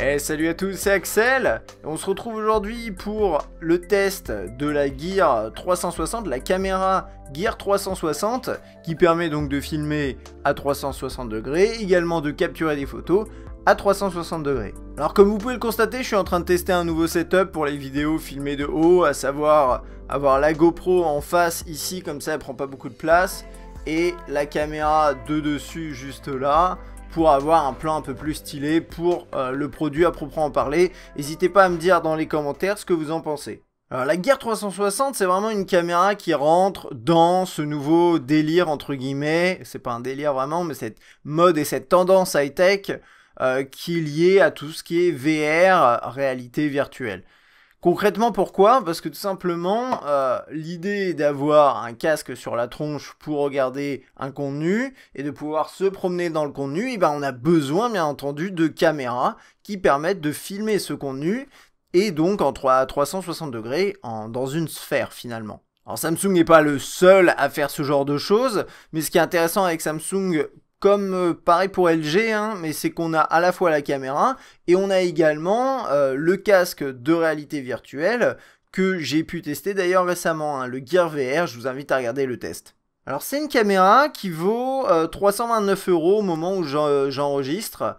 Et salut à tous, c'est Axel. On se retrouve aujourd'hui pour le test de la Gear 360, la caméra Gear 360, qui permet donc de filmer à 360 degrés, également de capturer des photos à 360 degrés. Alors comme vous pouvez le constater, je suis en train de tester un nouveau setup pour les vidéos filmées de haut, à savoir avoir la GoPro en face ici, comme ça elle prend pas beaucoup de place, et la caméra de dessus juste là, pour avoir un plan un peu plus stylé pour le produit à proprement parler. N'hésitez pas à me dire dans les commentaires ce que vous en pensez. Alors la Gear 360, c'est vraiment une caméra qui rentre dans ce nouveau délire entre guillemets, c'est pas un délire vraiment, mais cette mode et cette tendance high-tech qui est liée à tout ce qui est VR, réalité virtuelle. Concrètement, pourquoi? Parce que tout simplement, l'idée d'avoir un casque sur la tronche pour regarder un contenu et de pouvoir se promener dans le contenu, et ben on a besoin bien entendu de caméras qui permettent de filmer ce contenu et donc à 360 degrés dans une sphère finalement. Alors Samsung n'est pas le seul à faire ce genre de choses, mais ce qui est intéressant avec Samsung, comme pareil pour LG, hein, mais c'est qu'on a à la fois la caméra et on a également le casque de réalité virtuelle que j'ai pu tester d'ailleurs récemment, hein, le Gear VR, je vous invite à regarder le test. Alors c'est une caméra qui vaut 329 € au moment où j'enregistre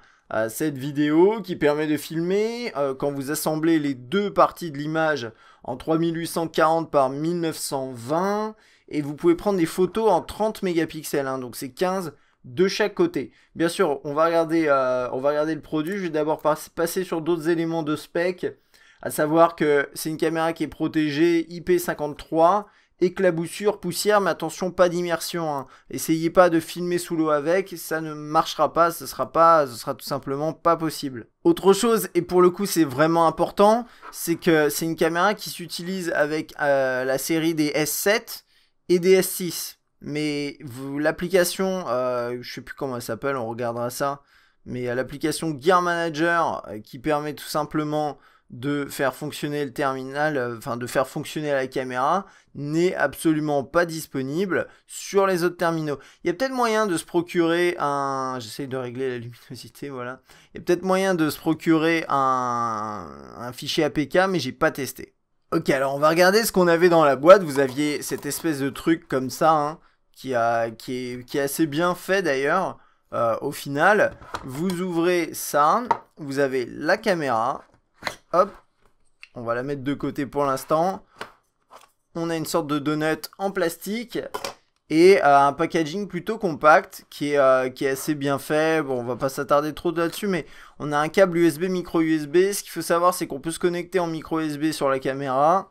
cette vidéo, qui permet de filmer quand vous assemblez les deux parties de l'image en 3840 par 1920 et vous pouvez prendre des photos en 30 mégapixels, hein, donc c'est 15 de chaque côté. Bien sûr, on va regarder le produit. Je vais d'abord passer sur d'autres éléments de spec, à savoir que c'est une caméra qui est protégée IP53, éclaboussure, poussière, mais attention, pas d'immersion, hein. Essayez pas de filmer sous l'eau avec, ça ne marchera pas, ce sera tout simplement pas possible. Autre chose, et pour le coup c'est vraiment important, c'est que c'est une caméra qui s'utilise avec la série des S7 et des S6. Mais l'application, je sais plus comment elle s'appelle, on regardera ça, mais l'application Gear Manager qui permet tout simplement de faire fonctionner le terminal, enfin de faire fonctionner la caméra, n'est absolument pas disponible sur les autres terminaux. Il y a peut-être moyen de se procurer un... J'essaye de régler la luminosité, voilà. Il y a peut-être moyen de se procurer un fichier APK, mais j'ai pas testé. Ok, alors on va regarder ce qu'on avait dans la boîte. Vous aviez cette espèce de truc comme ça, hein, qui est assez bien fait d'ailleurs. Au final, vous ouvrez ça, vous avez la caméra, hop, on va la mettre de côté pour l'instant. On a une sorte de donut en plastique et un packaging plutôt compact qui est assez bien fait. Bon, on va pas s'attarder trop là-dessus, mais on a un câble USB, micro USB. Ce qu'il faut savoir, c'est qu'on peut se connecter en micro USB sur la caméra,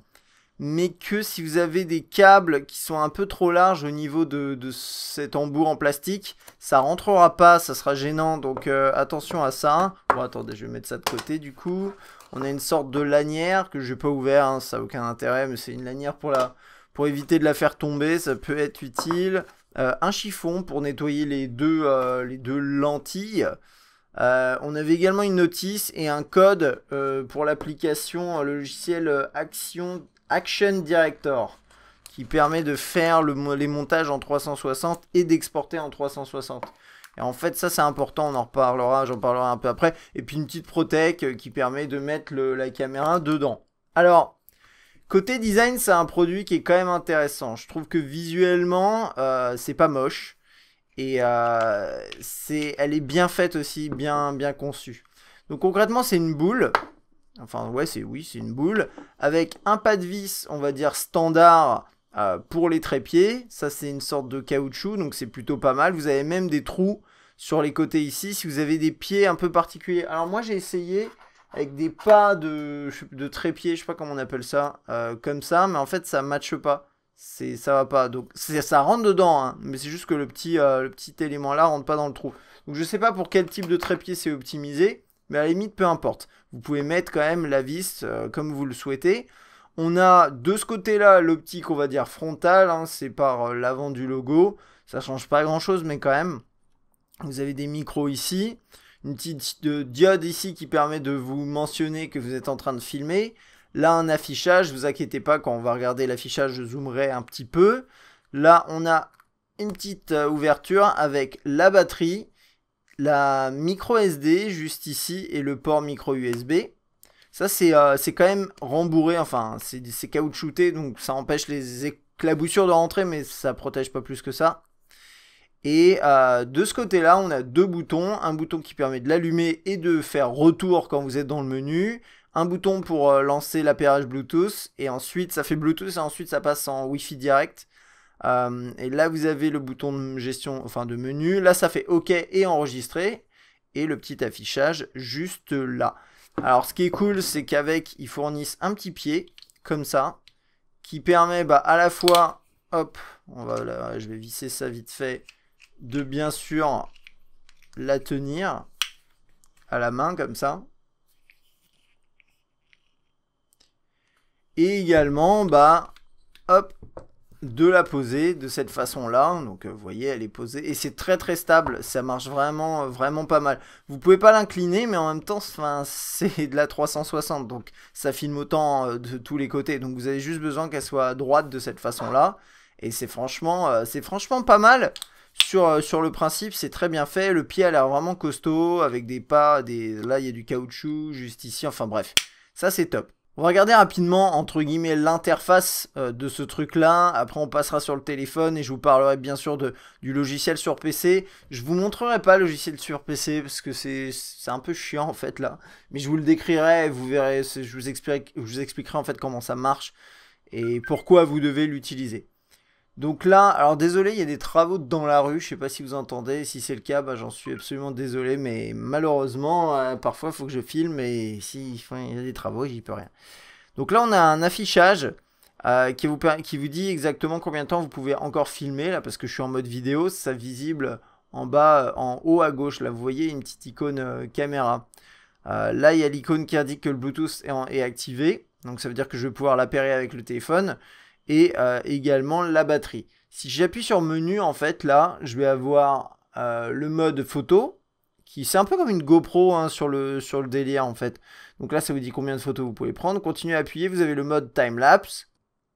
mais que si vous avez des câbles qui sont un peu trop larges au niveau de cet embout en plastique, ça rentrera pas, ça sera gênant, donc attention à ça. Bon, attendez, je vais mettre ça de côté du coup. On a une sorte de lanière que je n'ai pas ouvert, hein, ça n'a aucun intérêt, mais c'est une lanière pour éviter de la faire tomber, ça peut être utile. Un chiffon pour nettoyer les deux lentilles. On avait également une notice et un code pour l'application logiciel Action Director, qui permet de faire les montages en 360 et d'exporter en 360. Et en fait, ça c'est important, on en reparlera, j'en parlerai un peu après. Et puis une petite protec qui permet de mettre la caméra dedans. Alors, côté design, c'est un produit qui est quand même intéressant. Je trouve que visuellement, c'est pas moche. Et elle est bien faite aussi, bien conçue. Donc concrètement, c'est une boule. Enfin, ouais, c'est une boule. Avec un pas de vis, on va dire standard, pour les trépieds. Ça, c'est une sorte de caoutchouc, donc c'est plutôt pas mal. Vous avez même des trous sur les côtés ici, si vous avez des pieds un peu particuliers. Alors moi, j'ai essayé avec des pas de trépied, je sais pas comment on appelle ça, comme ça, mais en fait, ça matche pas. Ça va pas, donc ça rentre dedans, hein, mais c'est juste que le petit élément là rentre pas dans le trou. Donc je sais pas pour quel type de trépied c'est optimisé, mais à la limite peu importe. Vous pouvez mettre quand même la vis comme vous le souhaitez. On a de ce côté là l'optique, on va dire frontale, hein, c'est par l'avant du logo. Ça change pas grand chose, mais quand même. Vous avez des micros ici, une petite diode ici qui permet de vous mentionner que vous êtes en train de filmer. Là, un affichage, ne vous inquiétez pas, quand on va regarder l'affichage, je zoomerai un petit peu. Là, on a une petite ouverture avec la batterie la micro SD juste ici et le port micro USB. Ça, c'est quand même rembourré, enfin, c'est caoutchouté, donc ça empêche les éclaboussures de rentrer, mais ça protège pas plus que ça. Et de ce côté-là, on a deux boutons. Un bouton qui permet de l'allumer et de faire retour quand vous êtes dans le menu. Un bouton pour lancer l'appairage Bluetooth. Et ensuite, ça fait Bluetooth et ensuite ça passe en Wi-Fi direct. Et là, vous avez le bouton de gestion, enfin de menu. Là, ça fait OK et enregistrer. Et le petit affichage juste là. Alors, ce qui est cool, c'est qu'avec, ils fournissent un petit pied, comme ça, qui permet à la fois, hop, je vais visser ça vite fait, de bien sûr la tenir à la main, comme ça. Et également, hop, de la poser de cette façon-là. Donc, vous voyez, elle est posée. Et c'est très très stable. Ça marche vraiment, vraiment pas mal. Vous pouvez pas l'incliner, mais en même temps, c'est de la 360. Donc, ça filme autant de tous les côtés. Donc, vous avez juste besoin qu'elle soit droite de cette façon-là. Et c'est franchement pas mal. Sur le principe, c'est très bien fait. Le pied a l'air vraiment costaud. Avec des pas, là, il y a du caoutchouc juste ici. Enfin, bref. Ça, c'est top. On va regarder rapidement, entre guillemets, l'interface de ce truc-là. Après, on passera sur le téléphone et je vous parlerai bien sûr du logiciel sur PC. Je vous montrerai pas le logiciel sur PC parce que c'est un peu chiant en fait là. Mais je vous le décrirai, vous verrez, je vous expliquerai en fait comment ça marche et pourquoi vous devez l'utiliser. Donc là, alors désolé, il y a des travaux dans la rue, je sais pas si vous entendez, si c'est le cas, j'en suis absolument désolé, mais malheureusement, parfois il faut que je filme et si il y a des travaux, j'y peux rien. Donc là, on a un affichage qui vous dit exactement combien de temps vous pouvez encore filmer, là, parce que je suis en mode vidéo, c'est ça visible en bas, en haut à gauche, là, vous voyez une petite icône caméra. Là, il y a l'icône qui indique que le Bluetooth est activé, donc ça veut dire que je vais pouvoir l'appairer avec le téléphone. Et également la batterie. Si j'appuie sur menu, en fait, là, je vais avoir le mode photo, qui c'est un peu comme une GoPro hein, sur le délire, en fait. Donc là, ça vous dit combien de photos vous pouvez prendre. Continuez à appuyer, vous avez le mode time-lapse.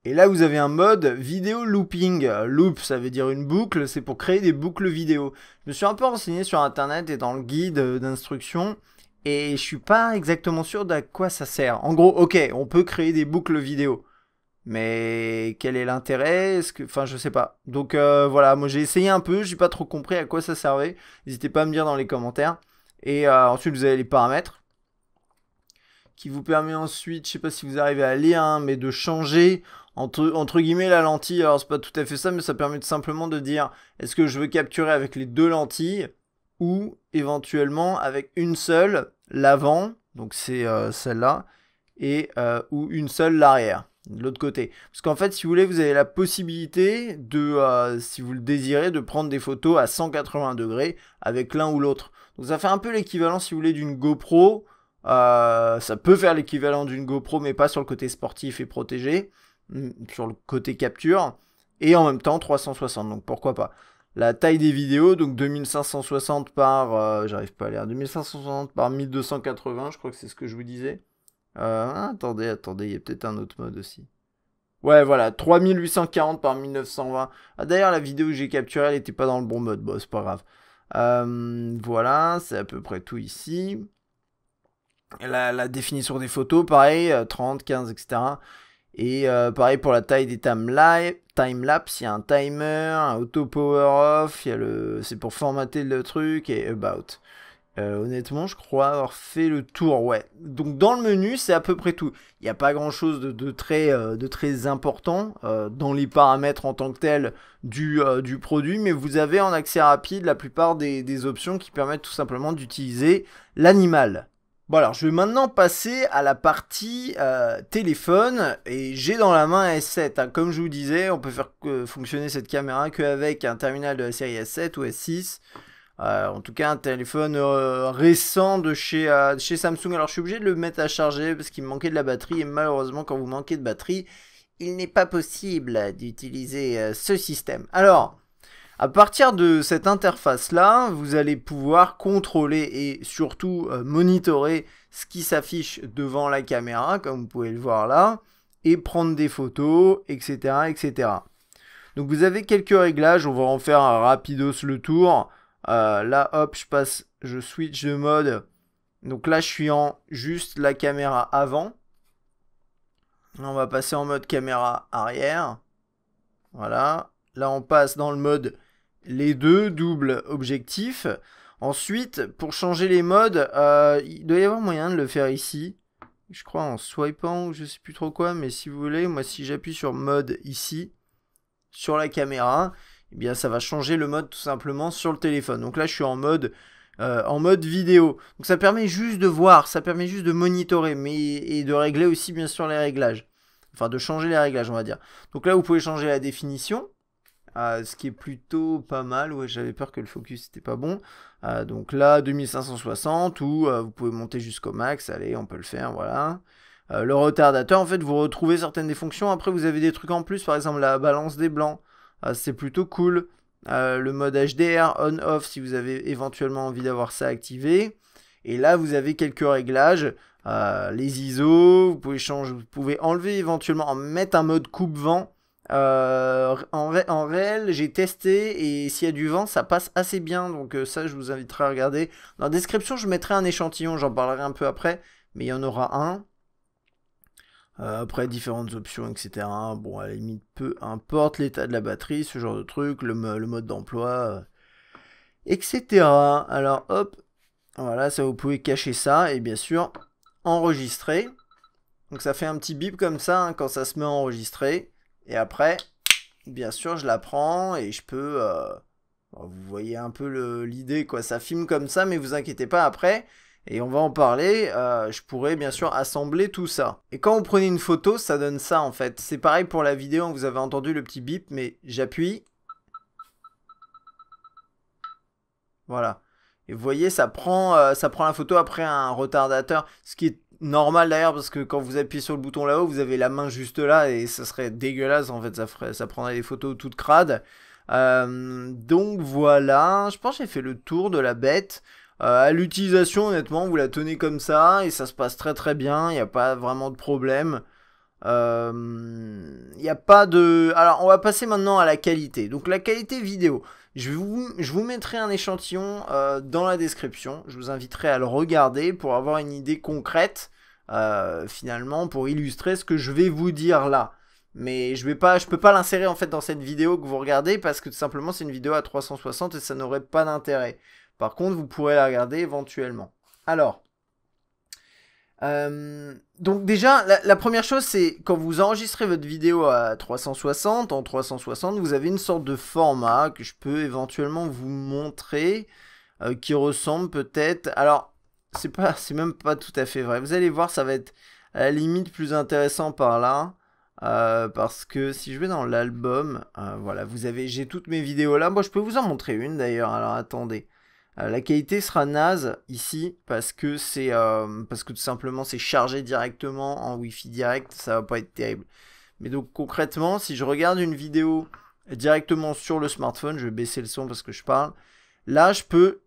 Et là, vous avez un mode vidéo looping. Loop, ça veut dire une boucle, c'est pour créer des boucles vidéo. Je me suis un peu renseigné sur Internet et dans le guide d'instruction. Et je suis pas exactement sûr d'à quoi ça sert. En gros, ok, on peut créer des boucles vidéo. Mais quel est l'intérêt? Enfin, je sais pas. Donc voilà, moi j'ai essayé un peu, j'ai pas trop compris à quoi ça servait. N'hésitez pas à me dire dans les commentaires. Et ensuite, vous avez les paramètres qui vous permet ensuite, je sais pas si vous arrivez à lire, hein, mais de changer entre guillemets la lentille. Alors c'est pas tout à fait ça, mais ça permet simplement de dire est-ce que je veux capturer avec les deux lentilles ou éventuellement avec une seule, l'avant, donc c'est celle-là, et ou une seule l'arrière. De l'autre côté. Parce qu'en fait, si vous voulez, vous avez la possibilité de, si vous le désirez, de prendre des photos à 180 degrés avec l'un ou l'autre. Donc ça fait un peu l'équivalent, si vous voulez, d'une GoPro. Ça peut faire l'équivalent d'une GoPro, mais pas sur le côté sportif et protégé. Sur le côté capture. Et en même temps, 360. Donc pourquoi pas. La taille des vidéos, donc 2560 par... j'arrive pas à lire. 2560 par 1280, je crois que c'est ce que je vous disais. Attendez, il y a peut-être un autre mode aussi. Ouais, voilà, 3840 par 1920. Ah, d'ailleurs, la vidéo que j'ai capturée, elle n'était pas dans le bon mode. Bon, c'est pas grave. Voilà, c'est à peu près tout ici. La définition des photos, pareil, 30, 15, etc. Et pareil pour la taille des time-lapse, il y a un timer, un auto power off, c'est pour formater le truc et about. Honnêtement, je crois avoir fait le tour, ouais. Donc dans le menu, c'est à peu près tout. Il n'y a pas grand-chose de très important dans les paramètres en tant que tel du produit, mais vous avez en accès rapide la plupart des options qui permettent tout simplement d'utiliser l'animal. Bon alors, je vais maintenant passer à la partie téléphone, et j'ai dans la main un S7. Hein. Comme je vous disais, on peut faire fonctionner cette caméra qu'avec un terminal de la série S7 ou S6. En tout cas un téléphone récent de chez Samsung. Alors je suis obligé de le mettre à charger parce qu'il me manquait de la batterie. Et malheureusement quand vous manquez de batterie, il n'est pas possible d'utiliser ce système. Alors, à partir de cette interface là, vous allez pouvoir contrôler et surtout monitorer ce qui s'affiche devant la caméra, comme vous pouvez le voir là, et prendre des photos, etc. etc. Donc vous avez quelques réglages, on va en faire un rapidos le tour. Là, hop, je passe je switch de mode. Donc là, je suis en juste la caméra avant. On va passer en mode caméra arrière. Voilà. Là, on passe dans le mode les deux, double objectif. Ensuite, pour changer les modes, il doit y avoir moyen de le faire ici. Je crois en swipant ou je sais plus trop quoi. Mais si vous voulez, moi, si j'appuie sur mode ici, sur la caméra, eh bien, ça va changer le mode tout simplement sur le téléphone. Donc là, je suis en mode vidéo. Donc ça permet juste de voir, ça permet juste de monitorer, mais et de régler aussi bien sûr les réglages. Enfin de changer les réglages on va dire. Donc là vous pouvez changer la définition, ce qui est plutôt pas mal. Ouais, j'avais peur que le focus n'était pas bon. Donc là 2560 ou vous pouvez monter jusqu'au max, allez on peut le faire, voilà. Le retardateur en fait vous retrouvez certaines des fonctions, après vous avez des trucs en plus, par exemple la balance des blancs, c'est plutôt cool. Le mode HDR on-off si vous avez éventuellement envie d'avoir ça activé. Et là vous avez quelques réglages, les ISO, vous pouvez changer, vous pouvez enlever éventuellement, mettre un mode coupe-vent. En réel j'ai testé et s'il y a du vent ça passe assez bien, donc ça je vous inviterai à regarder. Dans la description je mettrai un échantillon, j'en parlerai un peu après, mais il y en aura un. Après différentes options etc. Bon à la limite peu importe l'état de la batterie, ce genre de truc, le mode d'emploi, etc. Alors hop, voilà, ça vous pouvez cacher ça et bien sûr enregistrer. Donc ça fait un petit bip comme ça hein, quand ça se met à enregistrer. Et après, bien sûr je la prends et je peux... vous voyez un peu l'idée quoi, ça filme comme ça mais vous inquiétez pas après. Et on va en parler, je pourrais bien sûr assembler tout ça. Et quand vous prenez une photo, ça donne ça en fait. C'est pareil pour la vidéo, vous avez entendu le petit bip, mais j'appuie. Voilà. Et vous voyez, ça prend la photo après un retardateur. Ce qui est normal d'ailleurs, parce que quand vous appuyez sur le bouton là-haut, vous avez la main juste là, et ça serait dégueulasse en fait, ça prendrait des photos toutes crades. Donc voilà, je pense que j'ai fait le tour de la bête. À l'utilisation, honnêtement, vous la tenez comme ça et ça se passe très très bien, il n'y a pas vraiment de problème. Il n'y a pas de... Alors, on va passer maintenant à la qualité. Donc, la qualité vidéo. Je vous mettrai un échantillon dans la description. Je vous inviterai à le regarder pour avoir une idée concrète, finalement, pour illustrer ce que je vais vous dire là. Mais je peux pas l'insérer en fait dans cette vidéo que vous regardez parce que tout simplement c'est une vidéo à 360 et ça n'aurait pas d'intérêt. Par contre, vous pourrez la regarder éventuellement. Alors, donc déjà, la première chose, c'est quand vous enregistrez votre vidéo à 360, en 360, vous avez une sorte de format que je peux éventuellement vous montrer, qui ressemble peut-être... Alors, c'est même pas tout à fait vrai. Vous allez voir, ça va être à la limite plus intéressant par là. Parce que si je vais dans l'album, voilà, j'ai toutes mes vidéos là. Moi, je peux vous en montrer une d'ailleurs. Alors, attendez. La qualité sera naze ici parce que tout simplement c'est chargé directement en Wi-Fi direct, ça va pas être terrible. Mais donc concrètement, si je regarde une vidéo directement sur le smartphone, je vais baisser le son parce que je parle. Là, je peux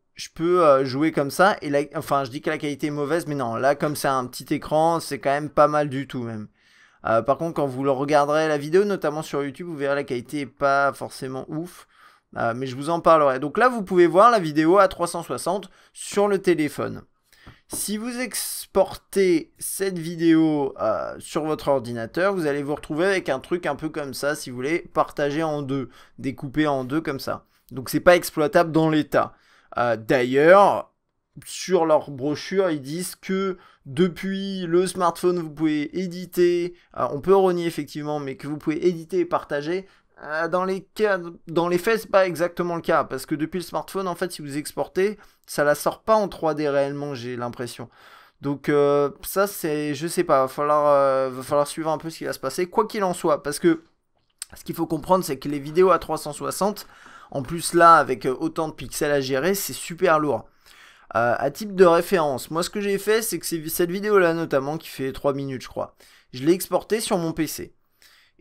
jouer comme ça et là, enfin, je dis que la qualité est mauvaise, mais non, là comme c'est un petit écran, c'est quand même pas mal du tout même. Par contre, quand vous le regarderez la vidéo, notamment sur YouTube, vous verrez la qualité est pas forcément ouf. Mais je vous en parlerai. Donc là, vous pouvez voir la vidéo à 360 sur le téléphone. Si vous exportez cette vidéo sur votre ordinateur, vous allez vous retrouver avec un truc un peu comme ça, si vous voulez, partagé en deux, découpé en deux comme ça. Donc c'est pas exploitable dans l'état. D'ailleurs, sur leur brochure, ils disent que depuis le smartphone, vous pouvez éditer, on peut renier effectivement, mais que vous pouvez éditer et partager. Dans les faits, c'est pas exactement le cas, parce que depuis le smartphone, en fait, si vous exportez, ça la sort pas en 3D réellement, j'ai l'impression. Donc ça, c'est, je sais pas, va falloir suivre un peu ce qui va se passer, quoi qu'il en soit, parce que ce qu'il faut comprendre, c'est que les vidéos à 360, en plus là, avec autant de pixels à gérer, c'est super lourd. À titre de référence, moi ce que j'ai fait, c'est que cette vidéo-là notamment, qui fait 3 minutes je crois, je l'ai exportée sur mon PC.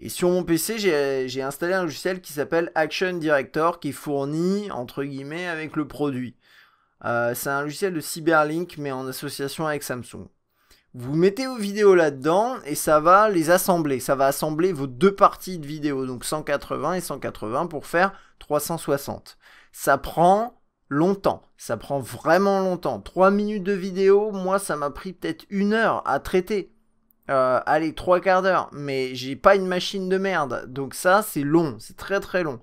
Et sur mon PC, j'ai installé un logiciel qui s'appelle Action Director, qui fournit, entre guillemets, avec le produit. C'est un logiciel de Cyberlink, mais en association avec Samsung. Vous mettez vos vidéos là-dedans, et ça va les assembler. Ça va assembler vos deux parties de vidéo, donc 180 et 180 pour faire 360. Ça prend longtemps. Ça prend vraiment longtemps. 3 minutes de vidéo, moi ça m'a pris peut-être 1 heure à traiter. Allez, 3 quarts d'heure. Mais j'ai pas une machine de merde. Donc ça, c'est long. C'est très très long.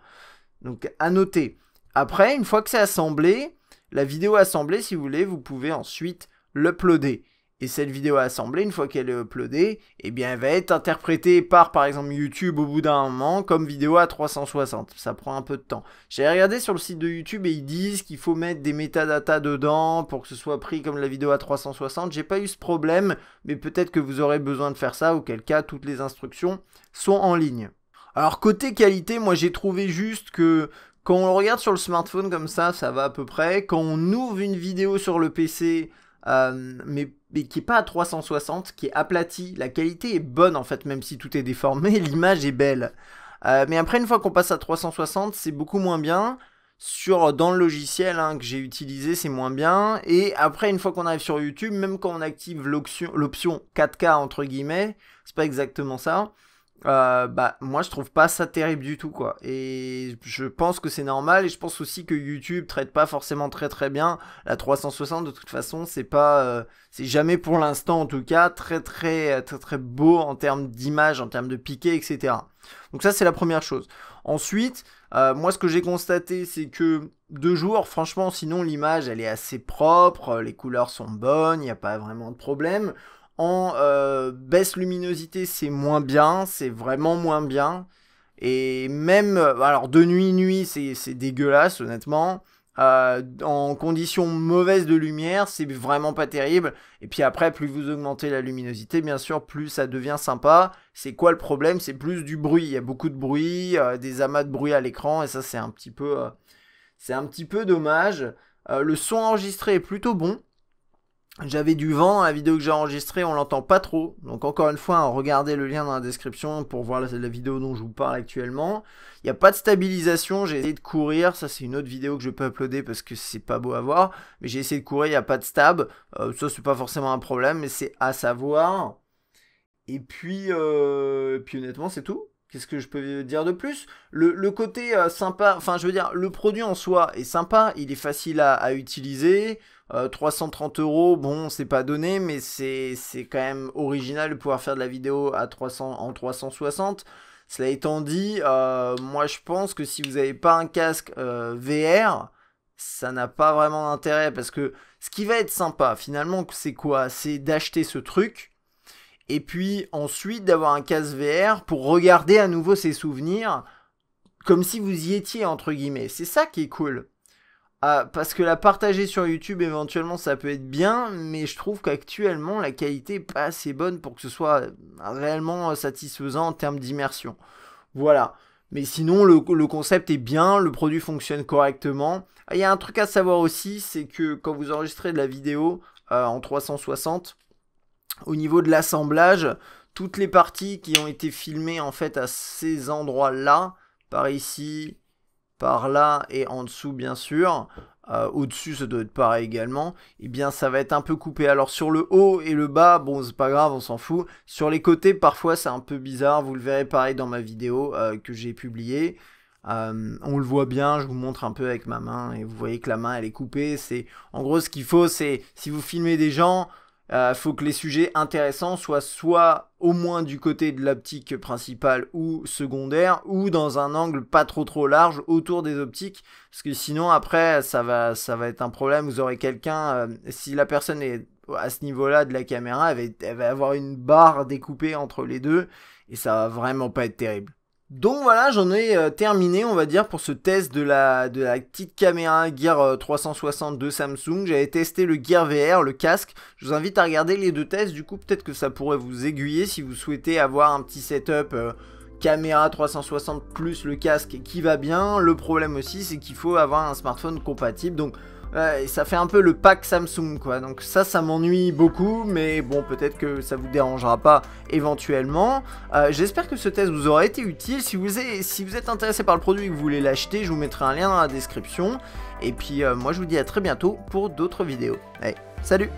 Donc à noter. Après, une fois que c'est assemblé, la vidéo assemblée, si vous voulez, vous pouvez ensuite l'uploader. Et cette vidéo assemblée, une fois qu'elle est uploadée, eh bien, elle va être interprétée par exemple, YouTube au bout d'un moment comme vidéo à 360. Ça prend un peu de temps. J'ai regardé sur le site de YouTube et ils disent qu'il faut mettre des métadatas dedans pour que ce soit pris comme la vidéo à 360. J'ai pas eu ce problème, mais peut-être que vous aurez besoin de faire ça, auquel cas, toutes les instructions sont en ligne. Alors, côté qualité, moi, j'ai trouvé juste que quand on le regarde sur le smartphone comme ça va à peu près. Quand on ouvre une vidéo sur le PC, mais qui n'est pas à 360, qui est aplati, la qualité est bonne en fait, même si tout est déformé, l'image est belle. Mais après, une fois qu'on passe à 360, c'est beaucoup moins bien. Dans le logiciel que j'ai utilisé, c'est moins bien. Et après, une fois qu'on arrive sur YouTube, même quand on active l'option 4K, entre guillemets, c'est pas exactement ça. Moi je trouve pas ça terrible du tout quoi, et je pense que c'est normal, et je pense aussi que YouTube traite pas forcément très très bien la 360. De toute façon c'est pas c'est jamais pour l'instant en tout cas très beau en termes d'image, en termes de piqué, etc. Donc ça c'est la première chose. Ensuite moi ce que j'ai constaté c'est que de jour franchement sinon l'image elle est assez propre, les couleurs sont bonnes, il n'y a pas vraiment de problème. En baisse luminosité, c'est moins bien, c'est vraiment moins bien. Et même, alors de nuit, c'est dégueulasse honnêtement. En conditions mauvaises de lumière, c'est vraiment pas terrible. Et puis après, plus vous augmentez la luminosité, bien sûr, plus ça devient sympa. C'est quoi le problème? C'est plus du bruit. Il y a beaucoup de bruit, des amas de bruit à l'écran, et ça c'est un petit peu dommage. Le son enregistré est plutôt bon. J'avais du vent, la vidéo que j'ai enregistrée, on l'entend pas trop. Donc encore une fois, regardez le lien dans la description pour voir la vidéo dont je vous parle actuellement. Il n'y a pas de stabilisation, j'ai essayé de courir, ça c'est une autre vidéo que je peux uploader parce que c'est pas beau à voir. Mais j'ai essayé de courir, il n'y a pas de stab. Ça c'est pas forcément un problème, mais c'est à savoir. Et puis honnêtement c'est tout. Qu'est-ce que je peux dire de plus? Le côté sympa, enfin je veux dire, le produit en soi est sympa, il est facile à utiliser. 330 €, bon c'est pas donné, mais c'est quand même original de pouvoir faire de la vidéo à 360. Cela étant dit, moi je pense que si vous n'avez pas un casque VR, ça n'a pas vraiment d'intérêt, parce que ce qui va être sympa finalement, c'est quoi? C'est d'acheter ce truc, et puis ensuite d'avoir un casque VR pour regarder à nouveau ses souvenirs, comme si vous y étiez entre guillemets. C'est ça qui est cool. Parce que la partager sur YouTube éventuellement ça peut être bien, mais je trouve qu'actuellement la qualité n'est pas assez bonne pour que ce soit réellement satisfaisant en termes d'immersion. Voilà. Mais sinon le concept est bien, le produit fonctionne correctement. Il y a un truc à savoir aussi, c'est que quand vous enregistrez de la vidéo en 360, au niveau de l'assemblage, toutes les parties qui ont été filmées en fait à ces endroits-là, par ici, par là et en dessous bien sûr, au-dessus ça doit être pareil également, et bien ça va être un peu coupé. Alors sur le haut et le bas, bon c'est pas grave, on s'en fout. Sur les côtés parfois c'est un peu bizarre, vous le verrez pareil dans ma vidéo que j'ai publiée. On le voit bien, je vous montre un peu avec ma main, et vous voyez que la main elle est coupée. En gros ce qu'il faut, c'est si vous filmez des gens, faut que les sujets intéressants soient soit au moins du côté de l'optique principale ou secondaire, ou dans un angle pas trop large autour des optiques, parce que sinon après ça va être un problème. Vous aurez quelqu'un, si la personne est à ce niveau là de la caméra, elle va avoir une barre découpée entre les deux, et ça va vraiment pas être terrible. Donc voilà, j'en ai terminé, on va dire, pour ce test de la petite caméra Gear 360 de Samsung. J'avais testé le Gear VR, le casque. Je vous invite à regarder les deux tests, du coup peut-être que ça pourrait vous aiguiller si vous souhaitez avoir un petit setup caméra 360 plus le casque qui va bien. Le problème aussi, c'est qu'il faut avoir un smartphone compatible, donc ça fait un peu le pack Samsung quoi, donc ça m'ennuie beaucoup, mais bon peut-être que ça vous dérangera pas éventuellement. J'espère que ce test vous aura été utile. Si vous êtes intéressé par le produit et que vous voulez l'acheter, je vous mettrai un lien dans la description, et puis moi je vous dis à très bientôt pour d'autres vidéos. Allez, salut!